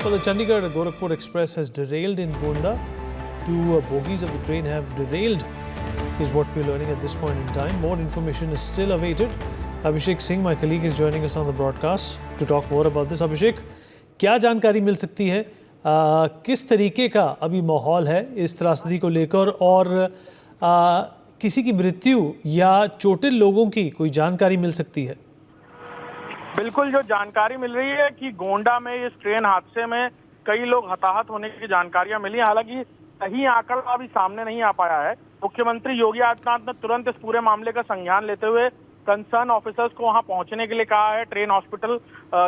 Well, the Chandigarh-Gorakhpur Express has derailed in Gonda. Two bogies of the train have derailed, is what we're learning at this point in time. More information is still awaited. Abhishek Singh, my colleague, is joining us on the broadcast to talk more about this. Abhishek, क्या जानकारी मिल सकती है? किस तरीके का अभी माहौल है इस त्रासदी को लेकर और किसी की मृत्यु या चोटिल लोगों की कोई जानकारी मिल सकती है? बिल्कुल, जो जानकारी मिल रही है कि गोंडा में इस ट्रेन हादसे में कई लोग हताहत होने की जानकारियां मिली। हालांकि सही आंकड़ा अभी सामने नहीं आ पाया है। मुख्यमंत्री योगी आदित्यनाथ ने तुरंत इस पूरे मामले का संज्ञान लेते हुए कंसर्न ऑफिसर्स को वहां पहुंचने के लिए कहा है। ट्रेन हॉस्पिटल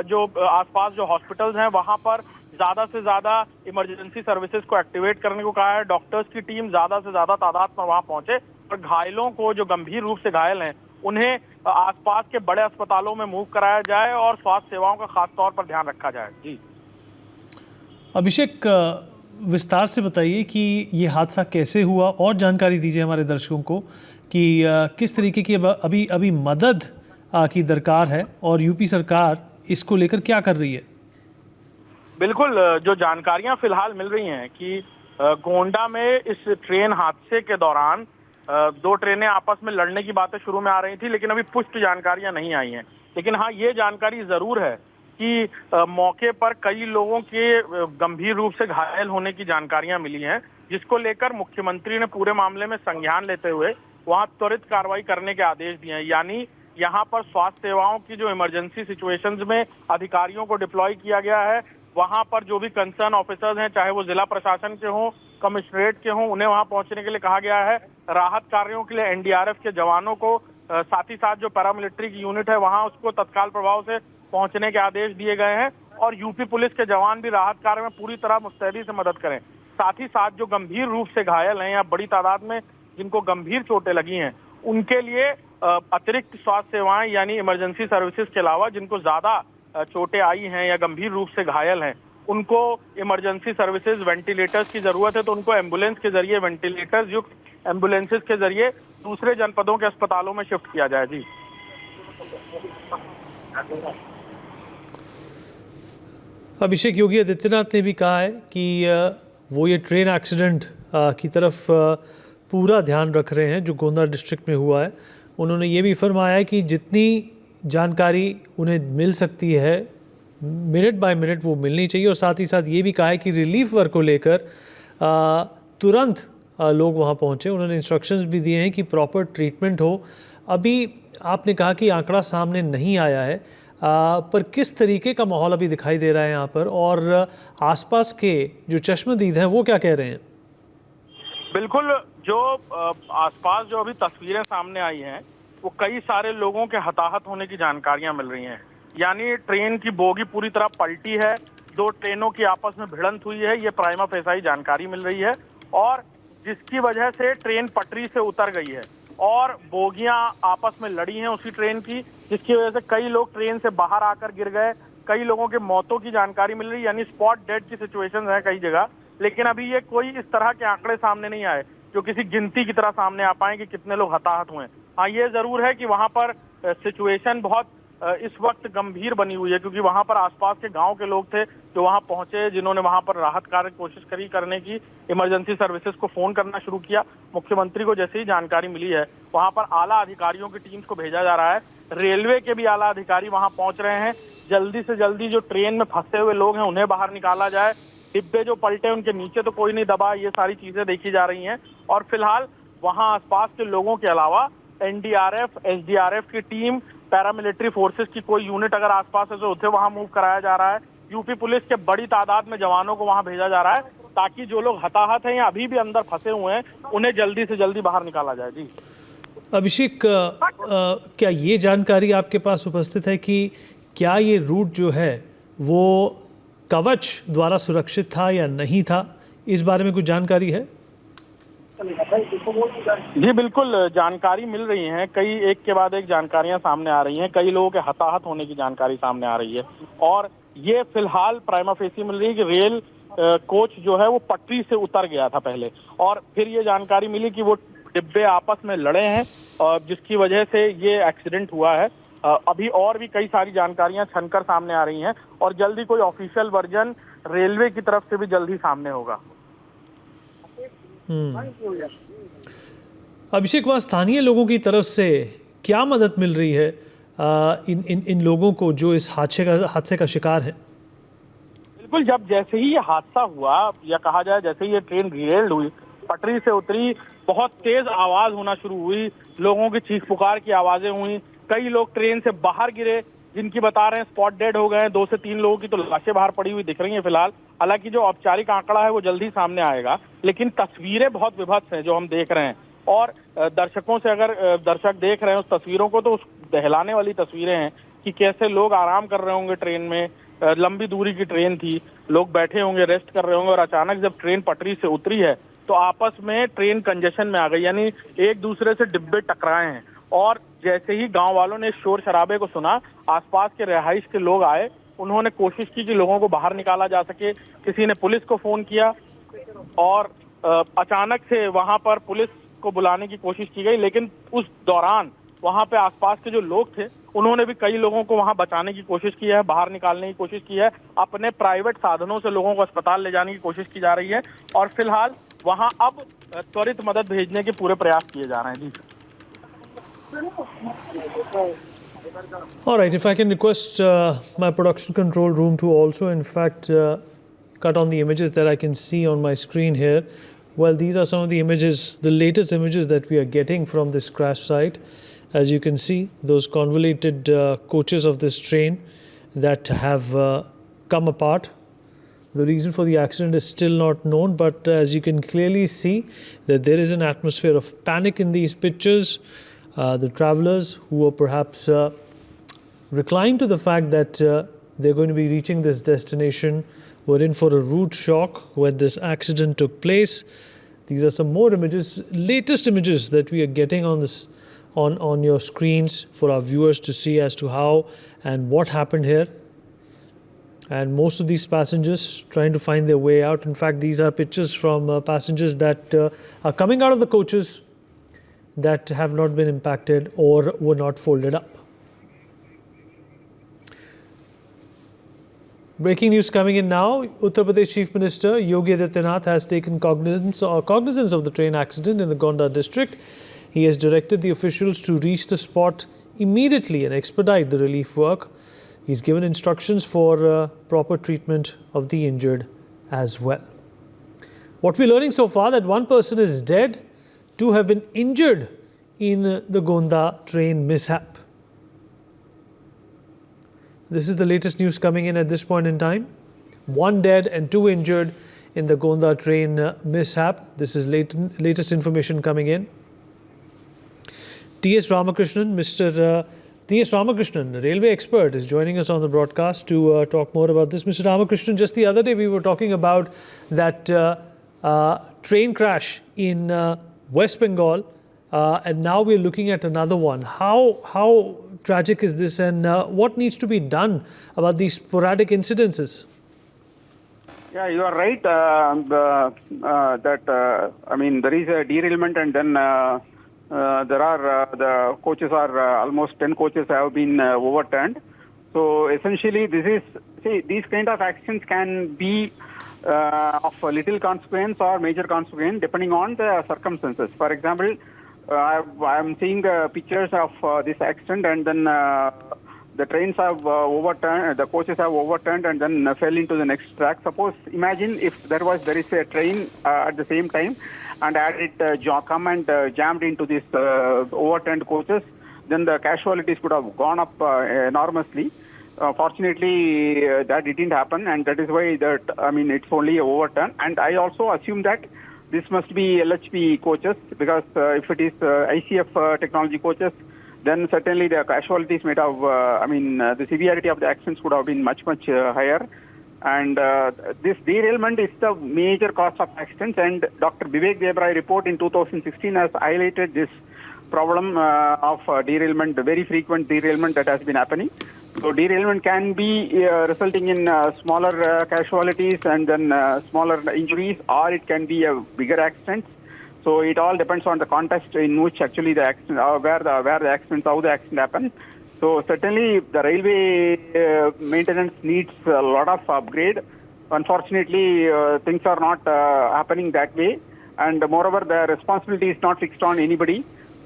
जो आसपास जो हॉस्पिटल्स हैं वहां पर ज्यादा से ज्यादा इमरजेंसी सर्विसेज को एक्टिवेट करने को कहा है। डॉक्टर्स की टीम ज्यादा से ज्यादा तादाद में वहां पहुंचे और घायलों को, जो गंभीर रूप से घायल हैं, उन्हें आसपास के बड़े अस्पतालों में मूव कराया जाए और स्वास्थ्य सेवाओं का खास तौर पर ध्यान रखा जाए। जी अभिषेक, विस्तार से बताइए कि ये हादसा कैसे हुआ और जानकारी दीजिए हमारे दर्शकों को कि किस तरीके की अभी मदद की दरकार है और यूपी सरकार इसको लेकर क्या कर रही है? बिल्कुल, जो जानकारियां फिलहाल मिल रही हैं कि गोंडा में इस ट्रेन हादसे के दौरान दो ट्रेनें आपस में लड़ने की बातें शुरू में आ रही थी, लेकिन अभी पुष्ट जानकारियां नहीं आई हैं। लेकिन हाँ, ये जानकारी जरूर है कि मौके पर कई लोगों के गंभीर रूप से घायल होने की जानकारियां मिली हैं, जिसको लेकर मुख्यमंत्री ने पूरे मामले में संज्ञान लेते हुए वहां त्वरित कार्रवाई करने के आदेश दिए हैं। यानी यहाँ पर स्वास्थ्य सेवाओं की जो इमरजेंसी सिचुएशंस में अधिकारियों को डिप्लॉय किया गया है, वहां पर जो भी कंसर्न ऑफिसर्स हैं, चाहे वो जिला प्रशासन के हों, कमिश्नरेट के हों, उन्हें वहां पहुंचने के लिए कहा गया है। राहत कार्यों के लिए एनडीआरएफ के जवानों को, साथ ही साथ जो पैरामिलिट्री की यूनिट है वहां, उसको तत्काल प्रभाव से पहुंचने के आदेश दिए गए हैं। और यूपी पुलिस के जवान भी राहत कार्य में पूरी तरह मुस्तैदी से मदद करें। साथ ही साथ जो गंभीर रूप से घायल हैं या बड़ी तादाद में जिनको गंभीर चोटें लगी हैं, उनके लिए अतिरिक्त स्वास्थ्य सेवाएं यानी इमरजेंसी सर्विसेज के अलावा जिनको ज्यादा चोटें आई हैं या गंभीर रूप से घायल हैं, उनको इमरजेंसी सर्विसेज, वेंटिलेटर्स की जरूरत है तो उनको एम्बुलेंस के जरिए, वेंटिलेटर्स युक्त एम्बुलेंसेज के जरिए दूसरे जनपदों के अस्पतालों में शिफ्ट किया जाए। जी अभिषेक, योगी आदित्यनाथ ने भी कहा है कि वो ये ट्रेन एक्सीडेंट की तरफ पूरा ध्यान रख रहे हैं जो गोंडा डिस्ट्रिक्ट में हुआ है। उन्होंने ये भी फरमाया है कि जितनी जानकारी उन्हें मिल सकती है मिनट बाय मिनट वो मिलनी चाहिए और साथ ही साथ ये भी कहा है कि रिलीफ वर्क को लेकर तुरंत लोग वहाँ पहुँचे। उन्होंने इंस्ट्रक्शंस भी दिए हैं कि प्रॉपर ट्रीटमेंट हो। अभी आपने कहा कि आंकड़ा सामने नहीं आया है, पर किस तरीके का माहौल अभी दिखाई दे रहा है यहाँ पर और आसपास के जो चश्मदीद हैं वो क्या कह रहे हैं? बिल्कुल, जो आसपास जो अभी तस्वीरें सामने आई हैं वो कई सारे लोगों के हताहत होने की जानकारियां मिल रही हैं। यानी ट्रेन की बोगी पूरी तरह पलटी है, दो ट्रेनों की आपस में भिड़ंत हुई है, ये प्राइमा फेसाई जानकारी मिल रही है और जिसकी वजह से ट्रेन पटरी से उतर गई है और बोगियां आपस में लड़ी हैं उसी ट्रेन की, जिसकी वजह से कई लोग ट्रेन से बाहर आकर गिर गए। कई लोगों के मौतों की जानकारी मिल रही है, यानी स्पॉट डेड की सिचुएशन है कई जगह। लेकिन अभी ये कोई इस तरह के आंकड़े सामने नहीं आए जो किसी गिनती की तरह सामने आ पाए कि कितने लोग हताहत हुए। हाँ, ये जरूर है कि वहां पर सिचुएशन बहुत इस वक्त गंभीर बनी हुई है, क्योंकि वहां पर आसपास के गांव के लोग थे जो वहां पहुंचे, जिन्होंने वहां पर राहत कार्य कोशिश करी करने की, इमरजेंसी सर्विसेज को फोन करना शुरू किया। मुख्यमंत्री को जैसे ही जानकारी मिली है वहां पर आला अधिकारियों की टीम्स को भेजा जा रहा है। रेलवे के भी आला अधिकारी वहां पहुंच रहे हैं। जल्दी से जल्दी जो ट्रेन में फंसे हुए लोग हैं उन्हें बाहर निकाला जाए। डिब्बे जो पलटे उनके नीचे तो कोई नहीं दबा, ये सारी चीजें देखी जा रही हैं। और फिलहाल वहां आसपास के लोगों के अलावा एनडीआरएफ, एसडीआरएफ की टीम, पैरामिलिट्री फोर्सेस की कोई यूनिट अगर आसपास है तो उसे वहां मूव कराया जा रहा है। यूपी पुलिस के बड़ी तादाद में जवानों को वहां भेजा जा रहा है ताकि जो लोग हताहत हैं या अभी भी अंदर फंसे हुए हैं उन्हें जल्दी से जल्दी बाहर निकाला जाए। जी अभिषेक, क्या ये जानकारी आपके पास उपस्थित है कि क्या ये रूट जो है वो कवच द्वारा सुरक्षित था या नहीं था? इस बारे में कुछ जानकारी है? जी बिल्कुल, जानकारी मिल रही है, कई एक के बाद एक जानकारियां सामने आ रही हैं। कई लोगों के हताहत होने की जानकारी सामने आ रही है और ये फिलहाल प्राइमा फेसी मिल रही है कि रेल कोच जो है वो पटरी से उतर गया था पहले और फिर ये जानकारी मिली कि वो डिब्बे आपस में लड़े हैं और जिसकी वजह से ये एक्सीडेंट हुआ है। अभी और भी कई सारी जानकारियां छनकर सामने आ रही हैं और जल्दी कोई ऑफिशियल वर्जन रेलवे की तरफ से भी जल्द ही सामने होगा। अभिषेक, वहाँ स्थानीय लोगों की तरफ से क्या मदद मिल रही है इन लोगों को जो इस हादसे का शिकार है? बिल्कुल, जब जैसे ही ये हादसा हुआ, या कहा जाए जैसे ही ये ट्रेन डिरेल्ड हुई, पटरी से उतरी, बहुत तेज आवाज होना शुरू हुई, लोगों की चीख पुकार की आवाजें हुई, कई लोग ट्रेन से बाहर गिरे, जिनकी बता रहे हैं स्पॉट डेड हो गए हैं। 2 से 3 लोगों की तो लाशें बाहर पड़ी हुई दिख रही हैं फिलहाल। हालांकि जो औपचारिक आंकड़ा है वो जल्दी सामने आएगा, लेकिन तस्वीरें बहुत विभत्स हैं जो हम देख रहे हैं। और दर्शकों से, अगर दर्शक देख रहे हैं उस तस्वीरों को, तो उस दहलाने वाली तस्वीरें हैं कि कैसे लोग आराम कर रहे होंगे ट्रेन में। लंबी दूरी की ट्रेन थी, लोग बैठे होंगे, रेस्ट कर रहे होंगे, और अचानक जब ट्रेन पटरी से उतरी है तो आपस में ट्रेन कंजेशन में आ गई, यानी एक दूसरे से डिब्बे टकराए हैं। और जैसे ही गांव वालों ने शोर शराबे को सुना, आसपास के रिहाइश के लोग आए, उन्होंने कोशिश की कि लोगों को बाहर निकाला जा सके। किसी ने पुलिस को फोन किया और अचानक से वहां पर पुलिस को बुलाने की कोशिश की गई, लेकिन उस दौरान वहां पे आसपास के जो लोग थे उन्होंने भी कई लोगों को वहां बचाने की कोशिश की है, बाहर निकालने की कोशिश की है। अपने प्राइवेट साधनों से लोगों को अस्पताल ले जाने की कोशिश की जा रही है, और फिलहाल वहां अब त्वरित मदद भेजने के पूरे प्रयास किए जा रहे हैं। जी All right, if I can request my production control room to also, in fact, cut on the images that I can see on my screen here. Well, these are some of the images, the latest images that we are getting from this crash site. As you can see, those convoluted coaches of this train that have come apart. The reason for the accident is still not known, but as you can clearly see that there is an atmosphere of panic in these pictures. The travelers who were perhaps reclined to the fact that they're going to be reaching this destination were in for a rude shock when this accident took place. These are some more images, latest images that we are getting on this on your screens for our viewers to see as to how and what happened here. And most of these passengers trying to find their way out. In fact, these are pictures from passengers that are coming out of the coaches that have not been impacted or were not folded up. Breaking news coming in now. Uttar Pradesh Chief Minister Yogi Adityanath has taken cognizance of the train accident in the Gonda district. He has directed the officials to reach the spot immediately and expedite the relief work. He's given instructions for proper treatment of the injured as well. What we're learning so far, that one person is dead, 2 have been injured in the Gonda train mishap. This is the latest news coming in at this point in time. 1 dead and 2 injured in the Gonda train mishap. This is latest information coming in. T.S. Ramakrishnan, Mr. T.S. Ramakrishnan, railway expert, is joining us on the broadcast to talk more about this. Mr. Ramakrishnan, just the other day we were talking about that train crash in West Bengal, and now we're looking at another one. How tragic is this, and what needs to be done about these sporadic incidences? Yeah, you are right. I mean, there is a derailment, and then there are the coaches are almost 10 coaches have been overturned. So essentially, these kind of actions can be of little consequence or major consequence depending on the circumstances. For example, I am seeing pictures of this accident, and then the trains have overturned, the coaches have overturned and then fell into the next track. Suppose, imagine if there is a train at the same time, and had it come and jammed into this overturned coaches, then the casualties could have gone up enormously. Fortunately, that didn't happen, and that is why it's only overturned. And I also assume that this must be LHP coaches, because if it is ICF technology coaches, then certainly the casualties might have, the severity of the accidents could have been much higher. And this derailment is the major cause of accidents, and Dr. Vivek Debrai report in 2016 has highlighted this problem of derailment, very frequent derailment that has been happening. So derailment can be resulting in smaller casualties and then smaller injuries, or it can be a bigger accident. So it all depends on the context in which actually the accident, where the accident, how the accident happened. So certainly the railway maintenance needs a lot of upgrade. Unfortunately, things are not happening that way, and moreover, the responsibility is not fixed on anybody.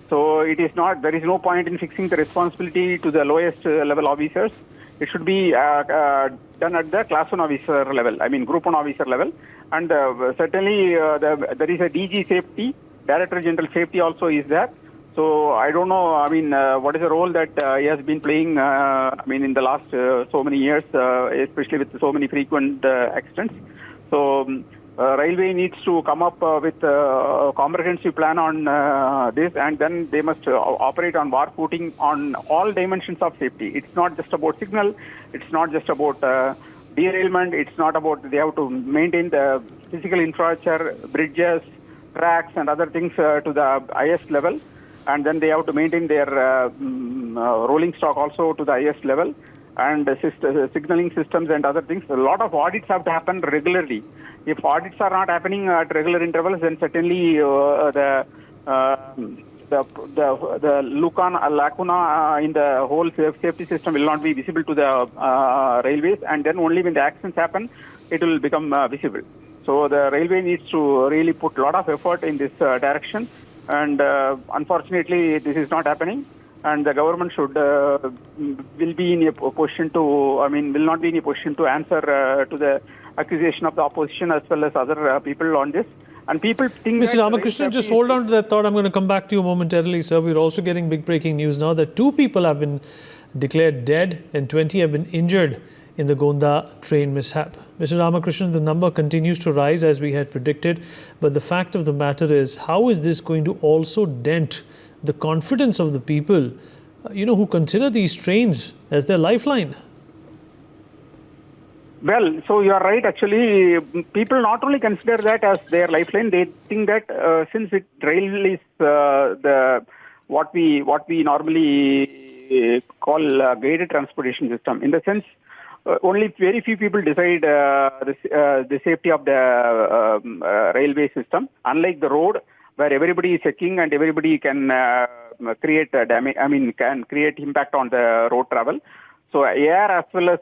So it is not. There is no point in fixing the responsibility to the lowest level officers. It should be done at the class 1 officer level. I mean, group 1 officer level, and certainly there is a DG safety, Director General Safety also is there. So I don't know. I mean, what is the role that he has been playing? I mean, in the last so many years, especially with so many frequent accidents. So railway needs to come up with a comprehensive plan on this, and then they must operate on war footing on all dimensions of safety. It's not just about signal. It's not just about derailment. It's not about they have to maintain the physical infrastructure, bridges, tracks, and other things to the highest level. And then they have to maintain their rolling stock also to the highest level, and signaling systems and other things. A lot of audits have to happen regularly. If audits are not happening at regular intervals, then certainly the lacuna in the whole safety system will not be visible to the railways, and then only when the accidents happen, it will become visible. So the railway needs to really put a lot of effort in this direction. And unfortunately, this is not happening, and the government will be in a position to, I mean, will not be in a position to answer to the accusation of the opposition as well as other people on this. And people think Mr. Ramakrishnan, just hold on to that thought. I'm going to come back to you momentarily, sir. We're also getting big breaking news now that 2 people have been declared dead and 20 have been injured in the Gonda train mishap. Mr. Ramakrishnan, the number continues to rise as we had predicted, but the fact of the matter is, how is this going to also dent the confidence of the people, who consider these trains as their lifeline? Well, so you are right. Actually, people not only consider that as their lifeline, they think that since rail is what we normally call guided transportation system, in the sense only very few people decide the safety of the railway system. Unlike the road, where everybody is checking and everybody can create damage. I mean, can create impact on the road travel. So air as well as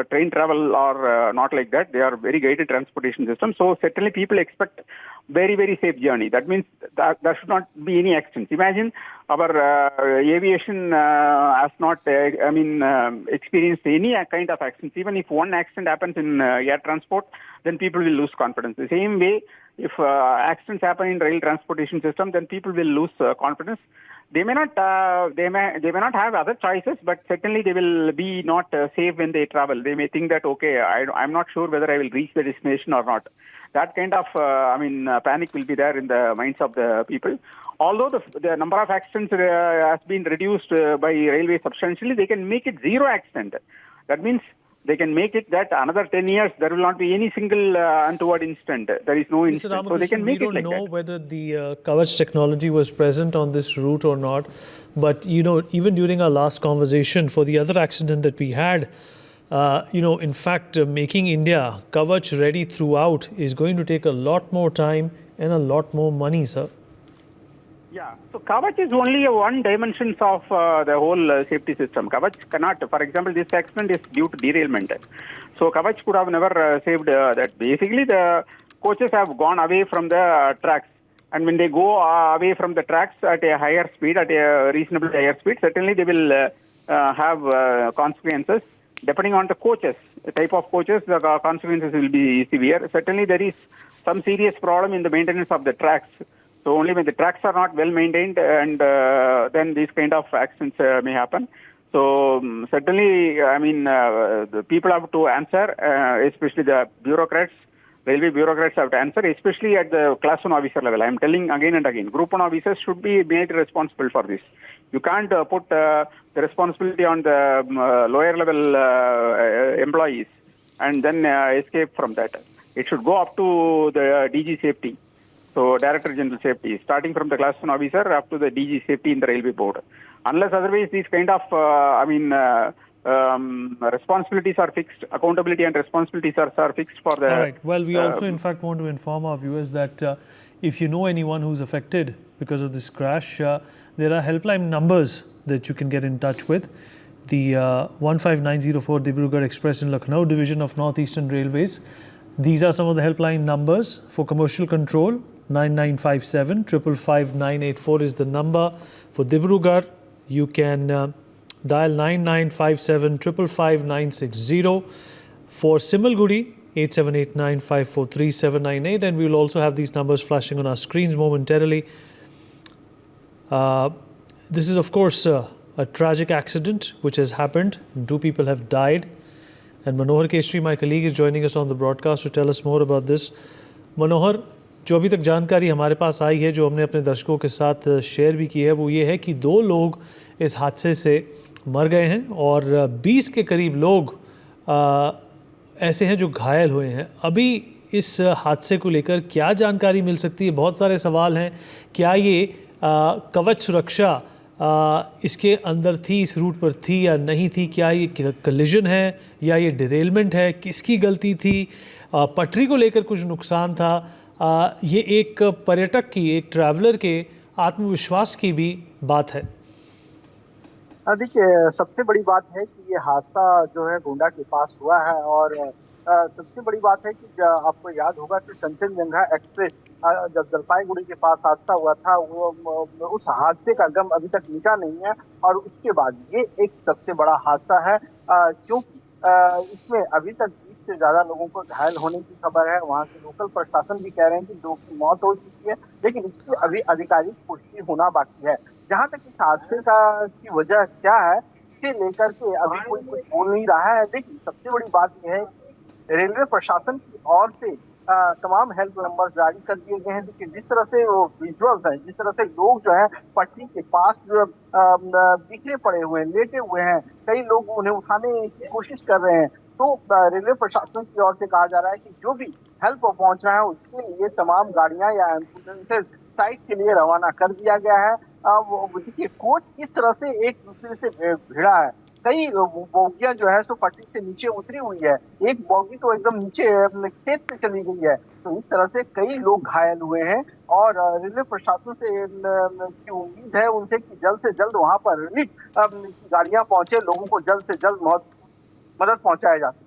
train travel are not like that. They are very guided transportation systems. So certainly people expect very, very safe journey. That means that there should not be any accidents. Imagine our aviation has not, experienced any kind of accidents. Even if one accident happens in air transport, then people will lose confidence. The same way, if accidents happen in rail transportation system, then people will lose confidence. They may not have other choices, but certainly they will be not safe when they travel. They may think that, okay, I'm not sure whether I will reach the destination or not. That kind of, panic will be there in the minds of the people. Although the number of accidents has been reduced by railway substantially, they can make it zero accident. That means they can make it that another 10 years, there will not be any single untoward incident. There is no incident. So they can make it like that. We don't know whether the Kavach technology was present on this route or not. But, even during our last conversation for the other accident that we had, in fact, making India Kavach ready throughout is going to take a lot more time and a lot more money, sir. Yeah, so Kavach is only one dimension of the whole safety system. Kavach cannot, for example, this accident is due to derailment. So Kavach could have never saved that. Basically, the coaches have gone away from the tracks. And when they go away from the tracks at a higher speed, at a reasonably higher speed, certainly they will have consequences. Depending on the coaches, the type of coaches, the consequences will be severe. Certainly there is some serious problem in the maintenance of the tracks. So only when the tracks are not well maintained, and then these kind of accidents may happen. So certainly, the people have to answer, especially the bureaucrats, railway bureaucrats have to answer, especially at the class 1 officer level. I am telling again and again, group 1 officers should be made responsible for this. You can't put the responsibility on the lower level employees and then escape from that. It should go up to the DG safety. So Director General Safety, starting from the class 1 officer up to the DG Safety in the Railway Board. Unless otherwise these kind of, responsibilities are fixed, accountability and responsibilities are fixed for the... All right. Well, we also in fact want to inform our viewers that if you know anyone who's affected because of this crash, there are helpline numbers that you can get in touch with. the 15904 Dibrugarh Express in Lucknow Division of Northeastern Railways. These are some of the helpline numbers for commercial control. 9957 555 984 is the number. For Dibrugarh, you can dial 9957 555 960. For Simalguri, 8789 543 798, and we will also have these numbers flashing on our screens momentarily. This is, of course, a tragic accident which has happened. 2 people have died. And Manohar Keshri, my colleague, is joining us on the broadcast to tell us more about this. Manohar, जो अभी तक जानकारी हमारे पास आई है, जो हमने अपने दर्शकों के साथ शेयर भी की है, वो ये है कि 2 लोग इस हादसे से मर गए हैं और 20 के करीब लोग ऐसे हैं जो घायल हुए हैं। अभी इस हादसे को लेकर क्या जानकारी मिल सकती है? बहुत सारे सवाल हैं। क्या ये कवच सुरक्षा इसके अंदर थी, इस रूट पर थी या नहीं थी? क्या ये कलिजन है या ये डिरेलमेंट है? किसकी गलती थी? पटरी को लेकर कुछ नुकसान था? ये एक पर्यटक की, एक ट्रैवलर के आत्मविश्वास की भी बात है। देखिए, सबसे बड़ी बात है कि ये हादसा जो है गोंडा के पास हुआ है और सबसे बड़ी बात है कि आपको याद होगा कि कंचनजंगा एक्सप्रेस जब जलपाईगुड़ी के पास हादसा हुआ था, वो उस हादसे का गम अभी तक मिटा नहीं है और उसके बाद ये एक सबसे बड़ा हादसा है, क्योंकि इसमें अभी तक 20 से ज्यादा लोगों को घायल होने की खबर है। वहाँ के लोकल प्रशासन भी कह रहे हैं कि 2 की मौत हो चुकी है, लेकिन इसकी अभी आधिकारिक पुष्टि होना बाकी है। जहाँ तक इस हादसे की वजह क्या है, इसे लेकर के अभी कोई कुछ बोल नहीं रहा है। लेकिन सबसे बड़ी बात यह है कि रेलवे प्रशासन की ओर से तमाम हेल्प नंबर जारी कर दिए गए हैं। देखिए, जिस तरह से वो विजुअल्स हैं, जिस तरह से लोग जो है पटरी के पास जो बिखरे पड़े हुए हैं, लेटे हुए हैं, कई लोग उन्हें उठाने की कोशिश कर रहे हैं। तो रेलवे प्रशासन की ओर से कहा जा रहा है कि जो भी हेल्प पहुंच रहा है उसके लिए तमाम गाड़ियां या एम्बुलेंसेज साइट के लिए रवाना कर दिया गया है। देखिए, कोच किस तरह से एक दूसरे से भिड़ा है। कई बोगियां जो है सो पटरी से नीचे उतरी हुई है, एक बोगी तो एकदम नीचे खेत पे चली गई है। तो इस तरह से कई लोग घायल हुए हैं और रेलवे प्रशासन से की उम्मीद है उनसे कि जल्द से जल्द वहां पर रिलीफ गाड़ियां पहुंचे, लोगों को जल्द से जल्द मदद पहुंचाया जा सके।